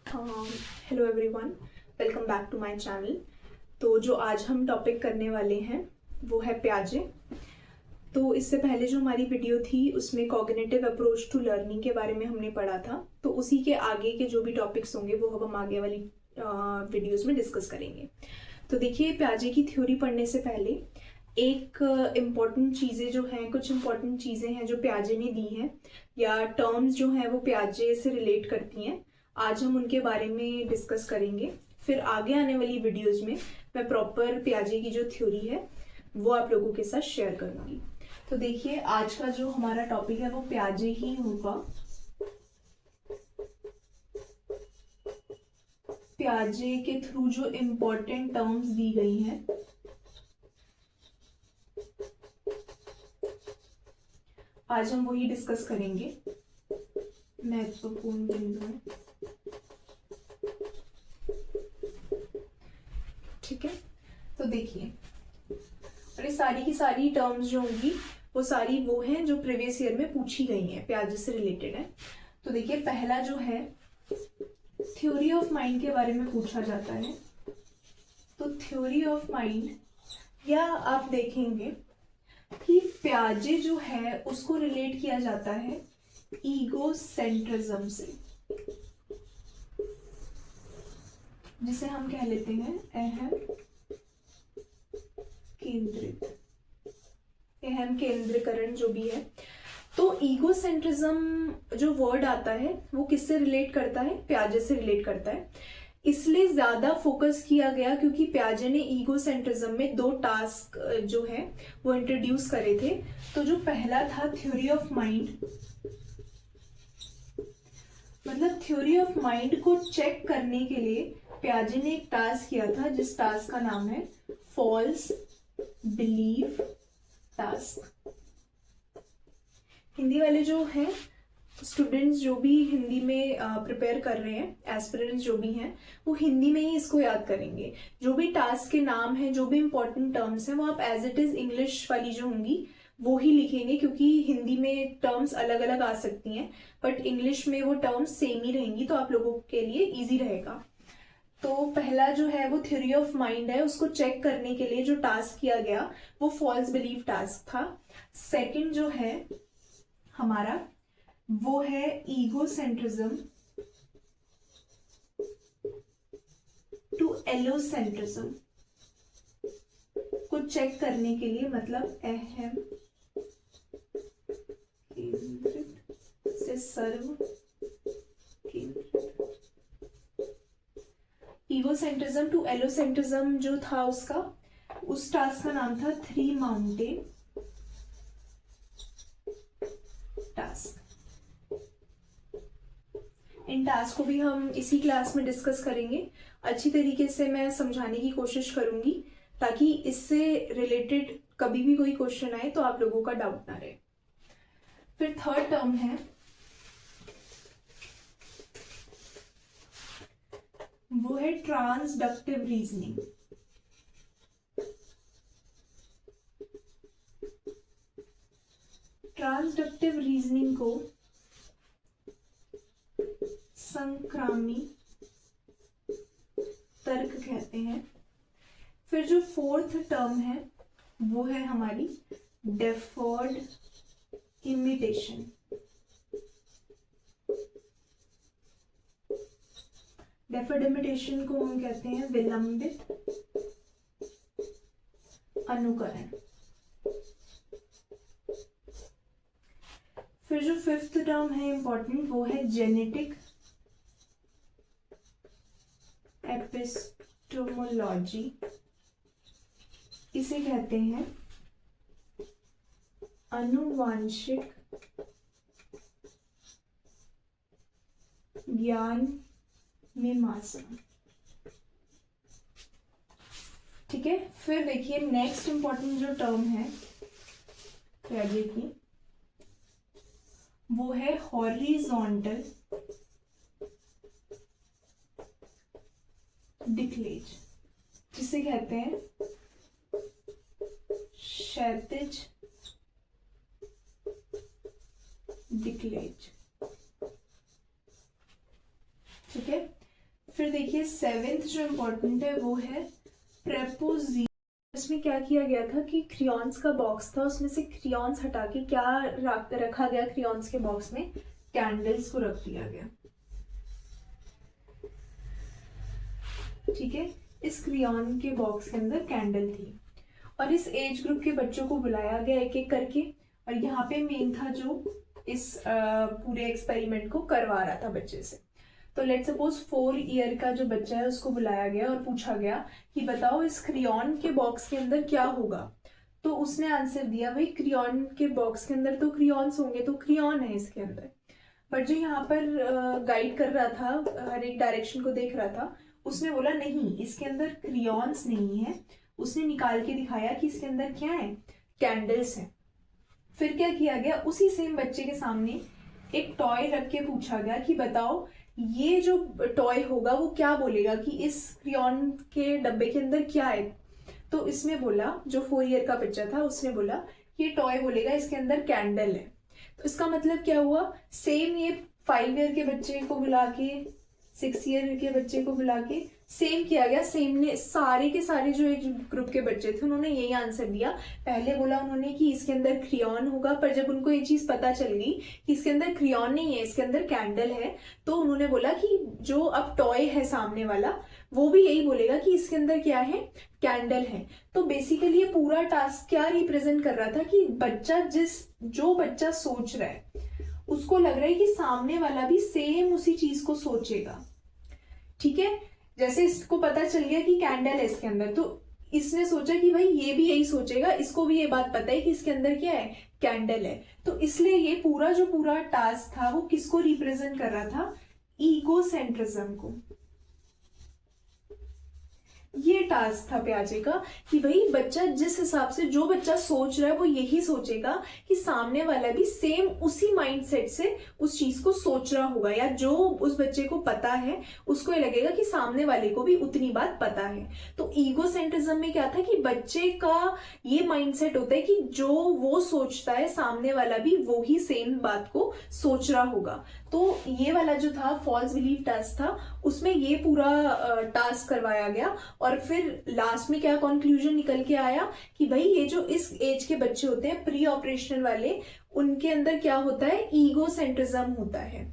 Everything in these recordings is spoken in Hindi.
Hello everyone, welcome back to my channel. तो जो आज हम टॉपिक करने वाले हैं वो है प्याजे। तो इससे पहले जो हमारी वीडियो थी उसमें कॉग्निटिव अप्रोच टू लर्निंग के बारे में हमने पढ़ा था, तो उसी के आगे के जो भी टॉपिक्स होंगे वो हम आगे वाली वीडियोस में डिस्कस करेंगे। तो देखिए, प्याजे की थ्योरी पढ़ने से पहले एक इम्पॉर्टेंट चीज़ें जो हैं, कुछ इम्पॉर्टेंट चीज़ें हैं जो प्याजे ने दी हैं या टर्म्स जो हैं वो प्याजे से रिलेट करती हैं। आज हम उनके बारे में डिस्कस करेंगे। फिर आगे आने वाली वीडियोस में मैं प्रॉपर प्याजे की जो थ्योरी है वो आप लोगों के साथ शेयर करूंगी। तो देखिए, आज का जो हमारा टॉपिक है वो प्याजे ही होगा। प्याजे के थ्रू जो इम्पोर्टेंट टर्म्स दी गई हैं आज हम वही डिस्कस करेंगे। महत्वपूर्ण बिंदु है, ठीक है। तो देखिए, और ये सारी की सारी टर्म्स जो होंगी वो सारी वो हैं जो प्रीवियस ईयर में पूछी गई हैं, प्याजे से रिलेटेड है। तो देखिए, पहला जो है थ्योरी ऑफ माइंड के बारे में पूछा जाता है। तो थ्योरी ऑफ माइंड, या आप देखेंगे कि प्याजे जो है उसको रिलेट किया जाता है ईगो सेंट्रिज्म से, जिसे हम कह लेते हैं अहम केंद्रीकरण जो भी है। तो ईगो सेंट्रिज्म जो वर्ड आता है वो किससे रिलेट करता है? प्याजे से रिलेट करता है। इसलिए ज्यादा फोकस किया गया क्योंकि प्याजे ने ईगो सेंट्रिज्म में दो टास्क जो है वो इंट्रोड्यूस करे थे। तो जो पहला था थ्योरी ऑफ माइंड, मतलब थ्योरी ऑफ माइंड को चेक करने के लिए प्याजे ने एक टास्क किया था, जिस टास्क का नाम है फॉल्स बिलीफ टास्क। हिंदी वाले जो हैं स्टूडेंट्स, जो भी हिंदी में प्रिपेयर कर रहे हैं, एस्पिरेंट्स जो भी हैं, वो हिंदी में ही इसको याद करेंगे। जो भी टास्क के नाम हैं, जो भी इंपॉर्टेंट टर्म्स हैं, वो आप एज इट इज इंग्लिश वाली जो होंगी वो ही लिखेंगे, क्योंकि हिंदी में टर्म्स अलग अलग आ सकती हैं बट इंग्लिश में वो टर्म्स सेम ही रहेंगी, तो आप लोगों के लिए इजी रहेगा। तो पहला जो है वो थ्योरी ऑफ माइंड है, उसको चेक करने के लिए जो टास्क किया गया वो फॉल्स बिलीफ टास्क था। सेकंड जो है हमारा वो है ईगो सेंट्रिज्म टू एलोसेंट्रिज्म को चेक करने के लिए, मतलब अहम केंद्रित से सर्व केंद्रित। ईगोसेंट्रिज्म टू एलोसेंट्रिज्म जो था उसका, उस टास्क का नाम था थ्री माउंटेन टास्क। इन टास्क को भी हम इसी क्लास में डिस्कस करेंगे। अच्छी तरीके से मैं समझाने की कोशिश करूंगी ताकि इससे रिलेटेड कभी भी कोई क्वेश्चन आए तो आप लोगों का डाउट ना रहे। फिर थर्ड टर्म है वो है ट्रांसडक्टिव रीजनिंग। ट्रांसडक्टिव रीजनिंग को संक्रामी तर्क कहते हैं। फिर जो फोर्थ टर्म है वो है हमारी डेफर्ड इमिटेशन। डेफर्ड इमिटेशन को हम कहते हैं विलंबित अनुकरण। फिर जो फिफ्थ टर्म है इंपॉर्टेंट, वो है जेनेटिक एपिस्टोमोलॉजी। इसे कहते हैं आनुवांशिक ज्ञान मीमांसा। ठीक है। फिर देखिए, नेक्स्ट इंपॉर्टेंट जो टर्म है प्याजे की वो है हॉरिजॉन्टल डिक्लेज, जिसे कहते हैं क्षैतिज डिक्लेज। ठीक है। फिर देखिए 7th जो इम्पोर्टेंट है वो है प्रेपोजिशन। इसमें क्या किया गया था कि क्रियॉन्स का बॉक्स था, उसमें से क्रियॉन्स हटा के क्या रखा गया, क्रियॉन्स के बॉक्स में कैंडल्स को रख दिया गया। ठीक है, इस क्रियॉन के बॉक्स के अंदर कैंडल थी और इस एज ग्रुप के बच्चों को बुलाया गया एक एक करके, और यहाँ पे मेन था जो इस पूरे एक्सपेरिमेंट को करवा रहा था बच्चे से। तो लेट सपोज 4 ईयर का जो बच्चा है उसको बुलाया गया और पूछा गया कि बताओ इस क्रियॉन के बॉक्स के अंदर क्या होगा। तो उसने आंसर दिया भाई क्रियॉन के बॉक्स के अंदर तो क्रियॉन्स होंगे, तो क्रियॉन है इसके अंदर। बट जो यहाँ पर गाइड कर रहा था, हर एक डायरेक्शन को देख रहा था, उसने बोला नहीं इसके अंदर क्रियॉन्स नहीं है। उसने निकाल के दिखाया कि इसके अंदर क्या है, कैंडल्स है। फिर क्या किया गया, उसी सेम बच्चे के सामने एक टॉय रख के पूछा गया कि बताओ ये जो टॉय होगा वो क्या बोलेगा कि इस क्रियॉन के डब्बे के अंदर क्या है। तो इसने बोला, जो 4 ईयर का बच्चा था उसने बोला ये टॉय बोलेगा इसके अंदर कैंडल है। तो इसका मतलब क्या हुआ, सेम ये 5 ईयर के बच्चे को बुला के 6 ईयर के बच्चे को बुला के सेम किया गया। सेम ने सारे के सारे जो एज ग्रुप के बच्चे थे उन्होंने यही आंसर दिया। पहले बोला उन्होंने कि इसके अंदर क्रियॉन होगा, पर जब उनको ये चीज पता चल गई कि इसके अंदर क्रियॉन नहीं है, इसके अंदर कैंडल है, तो उन्होंने बोला कि जो अब टॉय है सामने वाला वो भी यही बोलेगा कि इसके अंदर क्या है, कैंडल है। तो बेसिकली ये पूरा टास्क क्या रिप्रेजेंट कर रहा था कि जो बच्चा सोच रहा है उसको लग रहा है कि सामने वाला भी सेम उसी चीज को सोचेगा। ठीक है, जैसे इसको पता चल गया कि कैंडल है इसके अंदर, तो इसने सोचा कि भाई ये भी यही सोचेगा, इसको भी ये बात पता है कि इसके अंदर क्या है, कैंडल है। तो इसलिए ये पूरा टास्क था वो किसको रिप्रेजेंट कर रहा था, ईगोसेंट्रिज्म को। ये टास्क था प्याजे का कि भाई बच्चा जिस हिसाब से, जो बच्चा सोच रहा है वो यही सोचेगा कि सामने वाला भी सेम उसी माइंडसेट से उस चीज को सोच रहा होगा, या जो उस बच्चे को पता है उसको ये लगेगा कि सामने वाले को भी उतनी बात पता है। तो ईगोसेंट्रिज्म में क्या था कि बच्चे का ये माइंडसेट होता है कि जो वो सोचता है सामने वाला भी वो ही सेम बात को सोच रहा होगा। तो ये वाला जो था फॉल्स बिलीफ टास्क था, उसमें ये पूरा टास्क करवाया गया और फिर लास्ट में क्या कंक्लूजन निकल के आया कि भाई ये जो इस एज के बच्चे होते हैं प्री ऑपरेशनल वाले, उनके अंदर क्या होता है, ईगोसेंट्रिज्म होता है।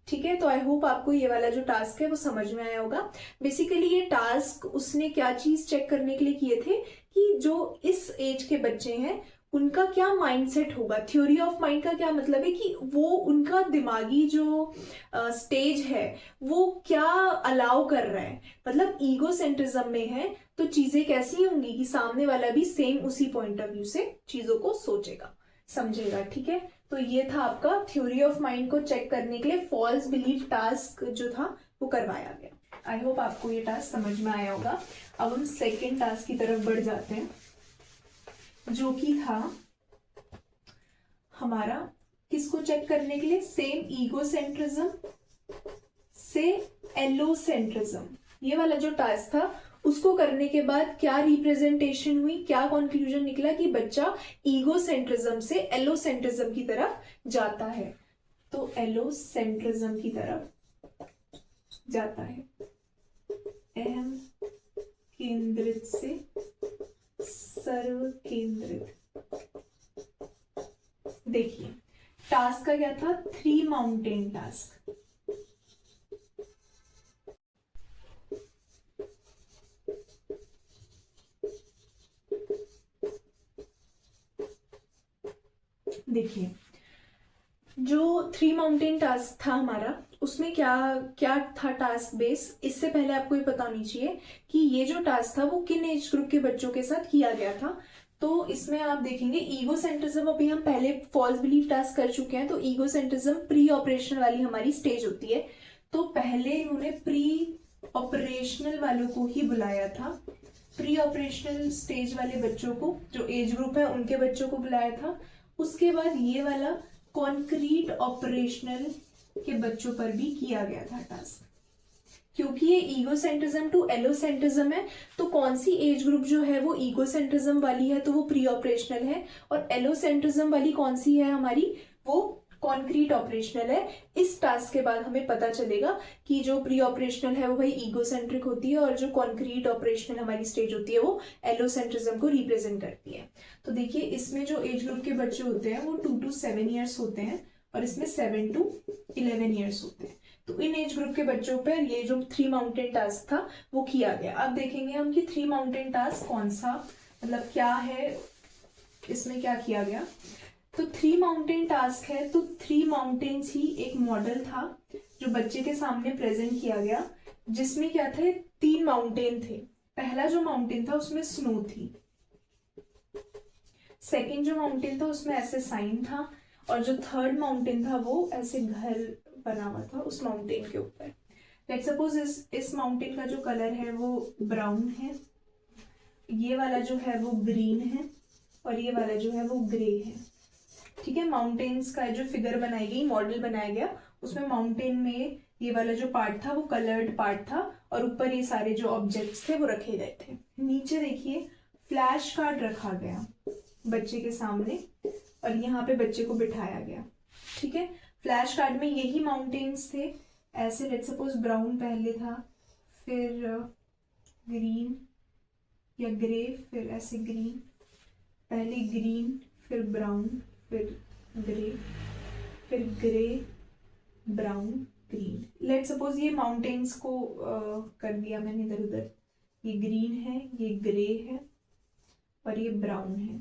ठीक है, तो आई होप आपको ये वाला जो टास्क है वो समझ में आया होगा। बेसिकली ये टास्क उसने क्या चीज चेक करने के लिए किए थे कि जो इस एज के बच्चे हैं उनका क्या माइंडसेट होगा। थ्योरी ऑफ माइंड का क्या मतलब है कि वो उनका दिमागी जो स्टेज है वो क्या अलाउ कर रहा है। मतलब ईगोसेंट्रिज्म में है तो चीजें कैसी होंगी कि सामने वाला भी सेम उसी पॉइंट ऑफ व्यू से चीजों को सोचेगा, समझेगा। ठीक है, तो ये था आपका थ्योरी ऑफ माइंड को चेक करने के लिए फॉल्स बिलीफ टास्क जो था वो करवाया गया। आई होप आपको ये टास्क समझ में आया होगा। अब हम सेकेंड टास्क की तरफ बढ़ जाते हैं, जो कि था हमारा किसको चेक करने के लिए, सेम ईगोसेंट्रिज्म से एलोसेंट्रिज्म। ये वाला जो टास्क था उसको करने के बाद क्या रिप्रेजेंटेशन हुई, क्या कंक्लूजन निकला कि बच्चा ईगोसेंट्रिज्म से एलोसेंट्रिज्म की तरफ जाता है। तो एलोसेंट्रिज्म की तरफ जाता है, अहम केंद्रित से सर्व केंद्रित। देखिए टास्क का क्या था, 3 माउंटेन टास्क। देखिए जो 3 माउंटेन टास्क था हमारा, उसमें क्या क्या था टास्क बेस। इससे पहले आपको ये पता होनी चाहिए कि ये जो टास्क था वो किन एज ग्रुप के बच्चों के साथ किया गया था। तो इसमें आप देखेंगे ईगोसेंट्रिज्म अभी हम पहले फॉल्स बिलीफ टास्क कर चुके हैं, तो ईगोसेंट्रिज्म प्री ऑपरेशनल वाली हमारी स्टेज होती है। तो पहले इन्होंने प्री ऑपरेशनल वालों को ही बुलाया था, प्री ऑपरेशनल स्टेज वाले बच्चों को, जो एज ग्रुप है उनके बच्चों को बुलाया था। उसके बाद ये वाला कॉन्क्रीट ऑपरेशनल के बच्चों पर भी किया गया था टास्क। क्योंकि ये ईगोसेंट्रिज्म टू एलोसेंट्रिज्म है, तो कौन सी एज ग्रुप जो है वो ईगोसेंट्रिज्म वाली है तो वो प्री ऑपरेशनल है, और एलोसेंट्रिज्म वाली कौन सी है हमारी, वो कॉन्क्रीट ऑपरेशनल है। इस टास्क के बाद हमें पता चलेगा कि जो प्री ऑपरेशनल है वो भाई ईगोसेंट्रिक होती है और जो कॉन्क्रीट ऑपरेशनल हमारी स्टेज होती है वो एलोसेंट्रिज्म को रिप्रेजेंट करती है। तो देखिए इसमें जो एज ग्रुप के बच्चे होते हैं वो 2 to 7 ईयर्स होते हैं और इसमें 7 to 11 ईयर्स होते हैं। तो इन एज ग्रुप के बच्चों पर ये जो 3 माउंटेन टास्क था वो किया गया। अब देखेंगे हम कि 3 माउंटेन टास्क कौन सा, मतलब क्या है, इसमें क्या किया गया। तो 3 माउंटेन टास्क है, तो 3 माउंटेन्स ही एक मॉडल था जो बच्चे के सामने प्रेजेंट किया गया, जिसमें क्या थे, 3 माउंटेन थे। पहला जो माउंटेन था उसमें स्नो थी, सेकेंड जो माउंटेन था उसमें ऐसे साइन था, और जो थर्ड माउंटेन था वो ऐसे घर बना हुआ था उस माउंटेन के ऊपर। लेट्स सपोज इस माउंटेन का जो कलर है वो ब्राउन है, ये वाला जो है वो ग्रीन है और ये वाला जो है वो ग्रे है। ठीक है, माउंटेन्स का जो फिगर बनाई गई, मॉडल बनाया गया, उसमें माउंटेन में ये वाला जो पार्ट था वो कलर्ड पार्ट था और ऊपर ये सारे जो ऑब्जेक्ट्स थे वो रखे गए थे। नीचे देखिए फ्लैश कार्ड रखा गया बच्चे के सामने और यहाँ पे बच्चे को बिठाया गया। ठीक है, फ्लैश कार्ड में यही माउंटेन्स थे, ऐसे लेट्स सपोज ब्राउन पहले था, फिर ग्रीन या ग्रे, फिर ऐसे ग्रीन, पहले ग्रीन फिर ब्राउन फिर grey brown green. Let's suppose ये माउंटेन्स को कर दिया मैंने इधर उधर, ये ग्रीन है, ये ग्रे है और ये ब्राउन है।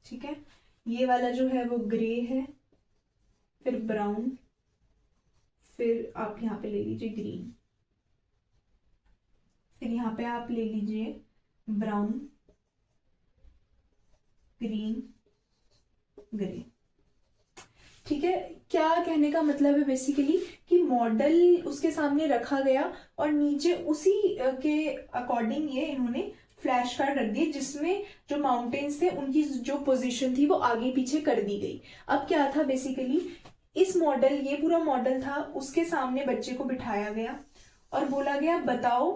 ठीक है, ये वाला जो है वो ग्रे है, फिर ब्राउन, फिर आप यहाँ पे ले लीजिए ग्रीन, फिर यहाँ पे आप ले लीजिए ब्राउन, ग्रीन, ग्रे। ठीक है, क्या कहने का मतलब है बेसिकली कि मॉडल उसके सामने रखा गया और नीचे उसी के अकॉर्डिंग ये इन्होंने फ्लैश कार्ड रख दिए, जिसमें जो माउंटेन्स थे उनकी जो पोजीशन थी वो आगे पीछे कर दी गई। अब क्या था बेसिकली, इस मॉडल, ये पूरा मॉडल था, उसके सामने बच्चे को बिठाया गया और बोला गया बताओ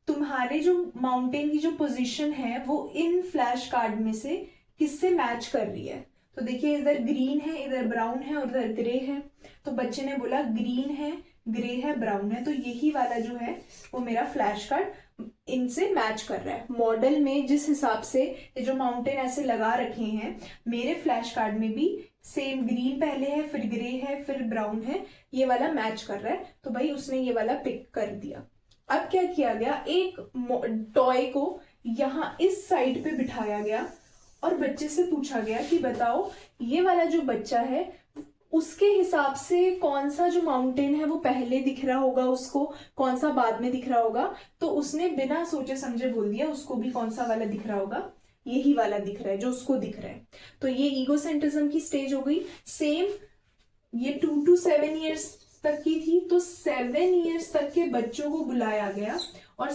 तुम्हारे जो माउंटेन की जो पोजीशन है वो इन फ्लैश कार्ड में से किससे मैच कर रही है। तो देखिए इधर ग्रीन है, इधर ब्राउन है और इधर ग्रे है। तो बच्चे ने बोला ग्रीन है, ग्रे है, ब्राउन है, तो यही वाला जो है वो मेरा फ्लैश कार्ड इनसे मैच कर रहा है। मॉडल में जिस हिसाब से ये जो माउंटेन ऐसे लगा रखे हैं, मेरे फ्लैश कार्ड में भी सेम ग्रीन पहले है, फिर ग्रे है, फिर ब्राउन है, ये वाला मैच कर रहा है। तो भाई उसने ये वाला पिक कर दिया। अब क्या किया गया, एक टॉय को यहाँ इस साइड पे बिठाया गया और बच्चे से पूछा गया कि बताओ ये वाला जो बच्चा है उसके हिसाब से कौन सा जो माउंटेन है वो पहले दिख रहा होगा उसको, कौन सा बाद में दिख रहा होगा। तो उसने बिना सोचे समझे बोल दिया उसको भी कौन सा वाला दिख रहा होगा, यही वाला दिख रहा है जो उसको दिख रहा है। तो ये ईगोसेंट्रिज्म की स्टेज हो गई। सेम ये 2 to 7 ईयर्स तक की थी, तो 7 ईयर्स तक के बच्चों को बुलाया गया और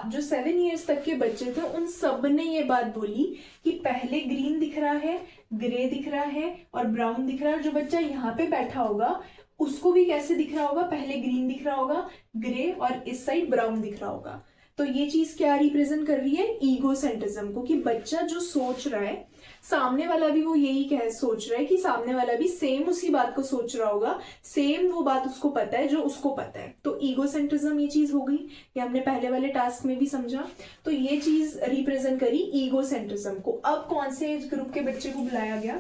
जो 7 ईयर्स तक के बच्चे थे उन सब ने ये बात बोली कि पहले ग्रीन दिख रहा है, ग्रे दिख रहा है और ब्राउन दिख रहा है। और जो बच्चा यहाँ पे बैठा होगा उसको भी कैसे दिख रहा होगा, पहले ग्रीन दिख रहा होगा, ग्रे और इस साइड ब्राउन दिख रहा होगा। तो ये चीज क्या रिप्रेजेंट कर रही है, ईगोसेंट्रिज्म को, कि बच्चा जो सोच रहा है सामने वाला भी वो यही सोच रहा है कि सामने वाला भी सेम उसी बात को सोच रहा होगा, सेम वो बात उसको पता है जो उसको पता है। तो ईगोसेंट्रिज्म ये चीज हो गई, ये हमने पहले वाले टास्क में भी समझा। तो ये चीज रिप्रेजेंट करी ईगोसेंट्रिज्म को। अब कौन से एज ग्रुप के बच्चे को बुलाया गया,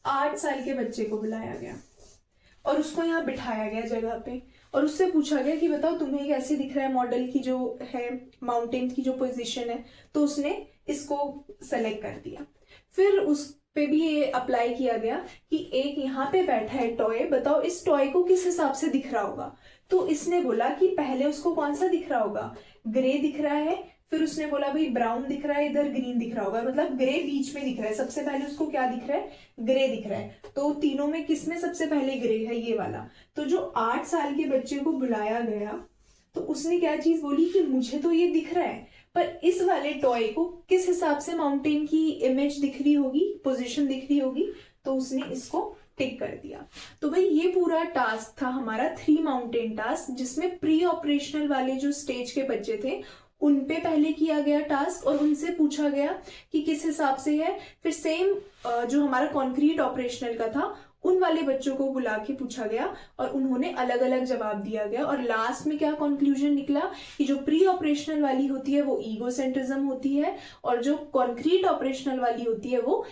8 साल के बच्चे को बुलाया गया और उसको यहाँ बिठाया गया जगह पे और उससे पूछा गया कि बताओ तुम्हें कैसे दिख रहा है मॉडल की जो है माउंटेन की जो पोजीशन है। तो उसने इसको सेलेक्ट कर दिया। फिर उस पे भी ये अप्लाई किया गया कि एक यहाँ पे बैठा है टॉय, बताओ इस टॉय को किस हिसाब से दिख रहा होगा। तो इसने बोला कि पहले उसको कौन सा दिख रहा होगा, ग्रे दिख रहा है, फिर उसने बोला भाई ब्राउन दिख रहा है, इधर ग्रीन दिख रहा होगा, मतलब ग्रे बीच में दिख रहा है। सबसे पहले उसको क्या दिख रहा है, ग्रे दिख रहा है। तो तीनों में किसमें सबसे पहले ग्रे है, ये वाला। तो जो 8 साल के बच्चे को बुलाया गया तो उसने क्या चीज बोली कि मुझे तो ये दिख रहा है, पर इस वाले टॉय को किस हिसाब से माउंटेन की इमेज दिख रही होगी, पोजीशन दिख रही होगी, तो उसने इसको टिक कर दिया। तो भाई ये पूरा टास्क था हमारा 3 माउंटेन टास्क, जिसमें प्री ऑपरेशनल वाले जो स्टेज के बच्चे थे उन पे पहले किया गया टास्क और उनसे पूछा गया कि किस हिसाब से है। फिर सेम जो हमारा कॉन्क्रीट ऑपरेशनल का था उन वाले बच्चों को बुला के पूछा गया और उन्होंने अलग अलग जवाब दिया गया, और लास्ट में क्या कंक्लूजन निकला कि जो प्री ऑपरेशनल वाली होती है वो ईगोसेंट्रिज्म होती है, और जो कॉन्क्रीट ऑपरेशनल वाली होती है वो।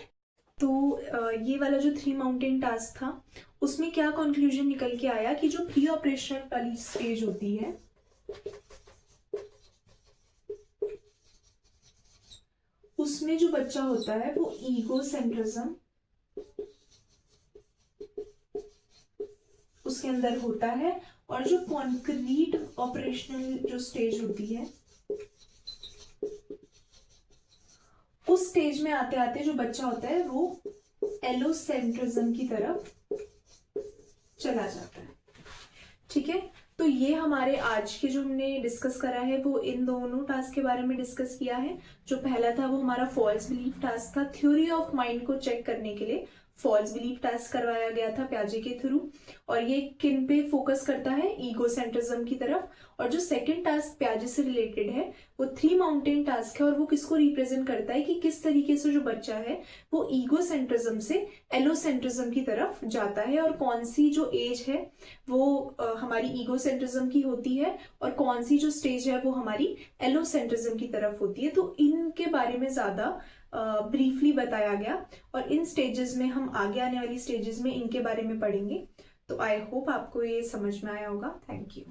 तो ये वाला जो 3 माउंटेन टास्क था उसमें क्या कंक्लूजन निकल के आया कि जो प्री ऑपरेशनल वाली स्टेज होती है उसमें जो बच्चा होता है वो ईगोसेंट्रिज्म उसके अंदर होता है, और जो कॉन्क्रीट ऑपरेशनल जो स्टेज होती है उस स्टेज में आते आते जो बच्चा होता है वो एलोसेंट्रिज्म की तरफ चला जाता है। ठीक है, तो ये हमारे आज के जो हमने डिस्कस करा है वो इन दोनों टास्क के बारे में डिस्कस किया है। जो पहला था वो हमारा फॉल्स बिलीफ टास्क था, थ्योरी ऑफ माइंड को चेक करने के लिए फॉल्स बिलीफ टास्क करवाया गया था प्याजे के थ्रू, और ये किन पे फोकस करता है, ईगोसेंट्रिज्म की तरफ। और जो सेकंड टास्क प्याजे से रिलेटेड है वो 3 माउंटेन टास्क है, और वो किसको रिप्रेजेंट करता है कि किस तरीके से जो बच्चा है वो ईगोसेंट्रिज्म से एलोसेंट्रिज्म की तरफ जाता है, और कौन सी जो एज है वो हमारी ईगोसेंट्रिज्म की होती है, और कौन सी जो स्टेज है वो हमारी एलोसेंट्रिज्म की तरफ होती है। तो इनके बारे में ज्यादा ब्रीफली बताया गया, और इन स्टेजेस में हम आगे आने वाली स्टेजेस में इनके बारे में पढ़ेंगे। तो आई होप आपको ये समझ में आया होगा। Thank you.